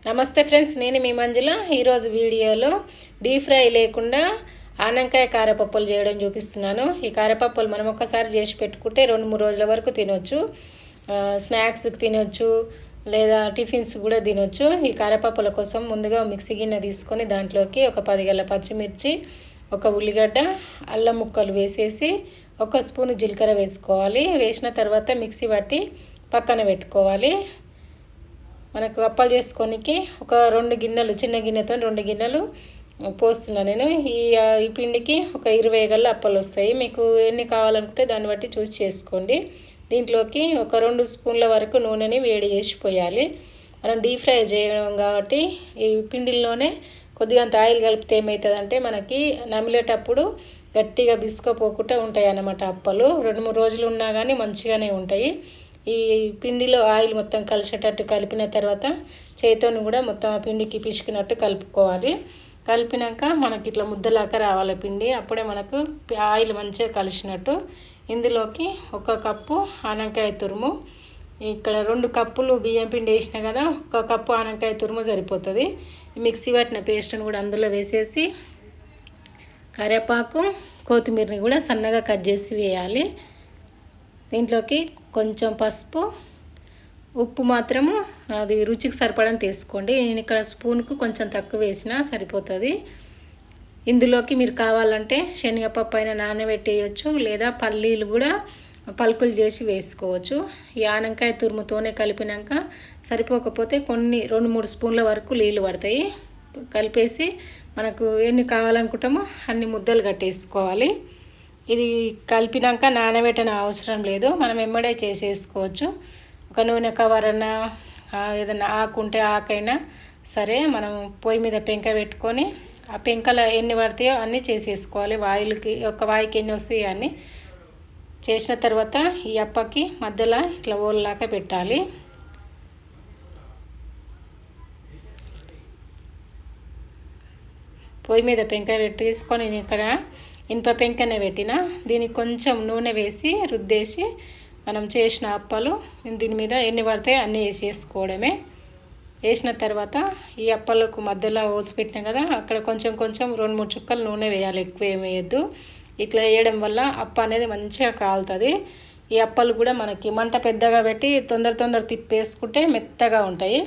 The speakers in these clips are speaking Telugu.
నమస్తే ఫ్రెండ్స్, నేను మీ మంజుల. ఈరోజు వీడియోలో డీప్ ఫ్రై లేకుండా ఆనపకాయ కారపప్పులు చేయడం చూపిస్తున్నాను. ఈ కారపప్పులు మనం ఒక్కసారి చేసి పెట్టుకుంటే 2-3 రోజుల వరకు తినొచ్చు. స్నాక్స్కి తినొచ్చు, లేదా టిఫిన్స్ కూడా తినొచ్చు. ఈ కారపప్పుల కోసం ముందుగా మిక్సీ గిన్నె తీసుకొని దాంట్లోకి ఒక 10 గల్ల పచ్చిమిర్చి, ఒక ఉల్లిగడ్డ, అల్లం ముక్కలు వేసేసి 1 స్పూన్ జీలకర్ర వేసుకోవాలి. వేసిన తర్వాత మిక్సీ పట్టి పక్కన పెట్టుకోవాలి. మనకు అప్పాలు చేసుకోనికి ఒక 2 గిన్నెలు, చిన్న గిన్నెతో 2 గిన్నెలు పోస్తున్నాను నేను. ఈ పిండికి ఒక 20 గల్ల అప్పాలు వస్తాయి. మీకు ఎన్ని కావాలనుకుంటే దాన్ని బట్టి చూసి చేసుకోండి. దీంట్లోకి ఒక 2 స్పూన్ల వరకు నూనెని వేడి చేసి పోయాలి. మనం డీప్ ఫ్రై చేయడం కాబట్టి ఈ పిండిల్లోనే కొద్దిగా అంత ఆయిల్ కలిపితే ఏమవుతుందంటే మనకి నమిలేటప్పుడు గట్టిగా బిస్కపోకుండా ఉంటాయి అన్నమాట. అప్పలు 2-3 రోజులు ఉన్నా కానీ మంచిగానే ఉంటాయి. ఈ పిండిలో ఆయిల్ మొత్తం కలిసేటట్టు కలిపిన తర్వాత చేతిని కూడా మొత్తం ఆ పిండికి పిసికినట్టు కలుపుకోవాలి. కలిపినాక మనకి ఇట్లా ముద్దలాగా రావాలి పిండి. అప్పుడే మనకు ఆయిల్ మంచిగా కలిసినట్టు. ఇందులోకి 1 కప్పు ఆనపకాయ తురుము, ఇక్కడ 2 కప్పులు బియ్యం పిండి వేసినా కదా, 1 కప్పు ఆనపకాయ తురుము సరిపోతుంది. మిక్సీ పట్టిన పేస్ట్ని కూడా అందులో వేసేసి కరివేపాకు, కొత్తిమీరని కూడా సన్నగా కట్ చేసి వేయాలి. దీంట్లోకి కొంచెం పసుపు, ఉప్పు మాత్రము అది రుచికి సరిపడని తీసుకోండి. నేను ఇక్కడ స్పూన్కు కొంచెం తక్కువ వేసినా సరిపోతుంది. ఇందులోకి మీరు కావాలంటే శనగపప్పు అయినా నానబెట్టేయచ్చు, లేదా పల్లీలు కూడా పలుకులు చేసి వేసుకోవచ్చు. ఈ ఆనపకాయ తురుముతోనే కలిపినాక సరిపోకపోతే కొన్ని 2-3 స్పూన్ల వరకు నీళ్ళు పడతాయి. కలిపేసి మనకు ఎన్ని కావాలనుకుంటామో అన్ని ముద్దలు కట్టేసుకోవాలి. ఇది కలిపినాక నానబెట్టన అవసరం లేదు, మనం ఎమ్మడే చేసేసుకోవచ్చు. ఒక నూనె కవరన్నా ఏదైనా ఆకు ఉంటే ఆకైనా సరే మనం పొయ్యి మీద పెంక పెట్టుకొని ఆ పెంకలో ఎన్ని పడతాయో అన్నీ చేసేసుకోవాలి. ఒక వాయికి ఎన్ని వస్తాయో అన్నీ చేసిన తర్వాత ఈ అప్పకి మధ్యలో ఇట్లా ఓల్లాగా పెట్టాలి. పొయ్యి మీద పెంక పెట్టేసుకొని నేను ఇక్కడ ఇనుప పెంకనే పెట్టిన. దీనికి కొంచెం నూనె వేసి రుద్దేసి మనం చేసిన అప్పాలు దీని మీద ఎన్ని పడతాయో అన్నీ వేసేసుకోవడమే. వేసిన తర్వాత ఈ అప్పాలకు మధ్యలో ఓల్స్ పెట్టినాం కదా, అక్కడ కొంచెం 2-3 చుక్కలు నూనె వేయాలి, ఎక్కువ ఏమి వేయద్దు. ఇట్లా వేయడం వల్ల అప్ప అనేది మంచిగా కాలుతుంది. ఈ అప్పాలు కూడా మనకి మంట పెద్దగా పెట్టి తొందర తిప్పేసుకుంటే మెత్తగా ఉంటాయి.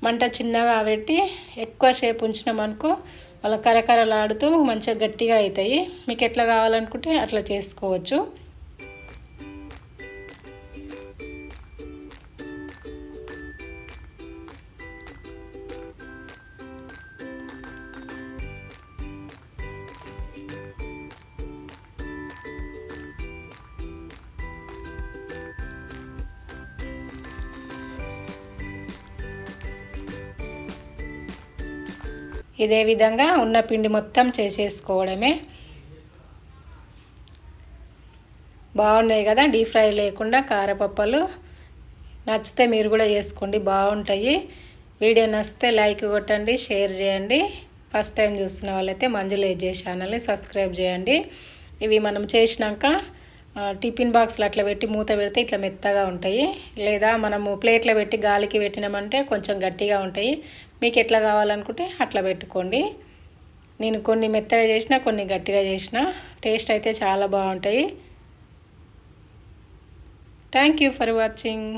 మంట చిన్నగా పెట్టి ఎక్కువ సేపు ఉంచినామనుకో వాళ్ళ కరకరలాడుతూ మంచిగా గట్టిగా అవుతాయి. మీకు ఎట్లా కావాలనుకుంటే అట్లా చేసుకోవచ్చు. ఇదే విధంగా ఉన్న పిండి మొత్తం చేసేసుకోవడమే. బాగున్నాయి కదా డీప్ ఫ్రై లేకుండా కారపప్పులు. నచ్చితే మీరు కూడా చేసుకోండి, బాగుంటాయి. వీడియో నచ్చితే లైక్ కొట్టండి, షేర్ చేయండి. ఫస్ట్ టైం చూస్తున్న వాళ్ళైతే మంజుల ఏజే ఛానల్ని సబ్స్క్రైబ్ చేయండి. ఇవి మనం చేసినాక టిఫిన్ బాక్స్లో అట్లా పెట్టి మూత పెడితే ఇట్లా మెత్తగా ఉంటాయి, లేదా మనము ప్లేట్లో పెట్టి గాలికి పెట్టినామంటే కొంచెం గట్టిగా ఉంటాయి. మీకు ఎట్లా కావాలనుకుంటే అట్లా పెట్టుకోండి. నేను కొన్ని మెత్తగా చేసిన, కొన్ని గట్టిగా చేసిన. టేస్ట్ అయితే చాలా బాగుంటాయి. Thank you for watching.